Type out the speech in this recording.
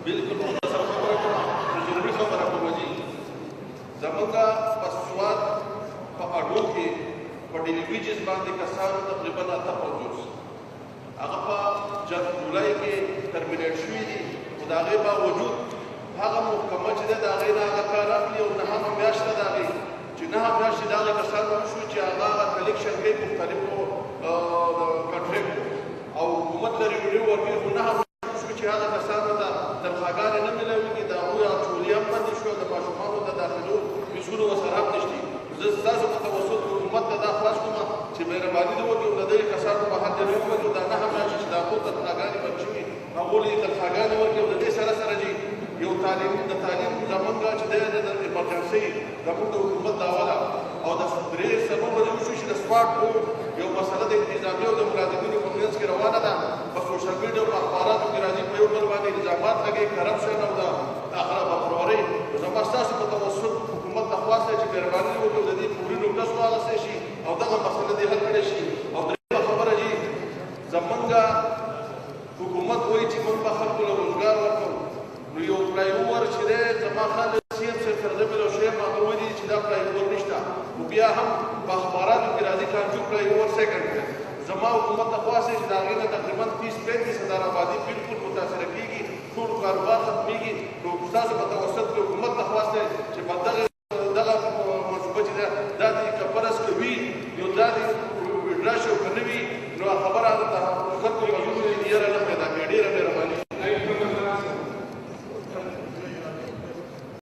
بالکل ضروري خبره کوم جی زمونږه په سواد په اډو کې په ډیلیویجز باندې کسانو تقریبا 850 هغه په جولای کې ترمینیټ شوي دي خو د هغې باوجود هغه محکمه چې ده د هغې نه هغه کار اخلي او نهمه میاشت ده د هغې چې نهمه میاشت چې د هغه کسان وشو چې هغه کلیکشن کوي مختلفو کنټریکټو او حکومت له ریونیو ورکوي خو نهمه میاشت شو چې هغه کسانو ته تنخواګانې نه میلاویږي د هغوی اټولي هم بندې شوه د ماشومانو د داخلو فیسونه ورسره هم نشتي زه ستاسو په توسط حکومت ته دا خواست کوم چې مهرباني دې وکړي او د دې کسانو په حد دې وکړي دا نهمه میاشت چې د هغو تنخواګانې بند شوي هغو له تنخواګانې ورکړي او د دې سره سره چې یو تعلیم زمونږ چې دی د ایمرجنسۍ زمونږ د حکومت دعوه ده او د درې سببه دې وشو چې د سپاټ بورډ یو مسله د انتظامي او د ملازمینو په منځ کې روانه ده په سوشل میډیا او په اخباراتو کې راځي په یو بل باندې الزامات لګوي کرپشن او د افراطي زما ستاسو په توسط حکومت ته خواست دی چې مهرباني وکړي او د دې فوري نوټس واخیستی شي او دغه مسله دې حل کړی شي او درېیمه خبره چې زمونږ حکومت وایي چې موږ به خلکو له روزګار ورکوو نو یو فلای اوور چې دی زما خیال سی ایم صاحب سره زه ملوشیم هغه وایي چې دا فلای اوور نشته خو بیا هم په اخباراتو کې راځي کانجو فلای اوور سیکنډ دی زما حکومت ته خواست دی چې د هغې نه تقریبا 30-35 هزار آبادي بالکل متاثره کېږي ټول کاروبار ختمېږي نو ستاسو په توسط کې حکومت ته خواست دی چې په دغه منصوبه چې ده دا دې که فرض که وي یو دا دې وډرا شي او که نه وي نو خبره خلکو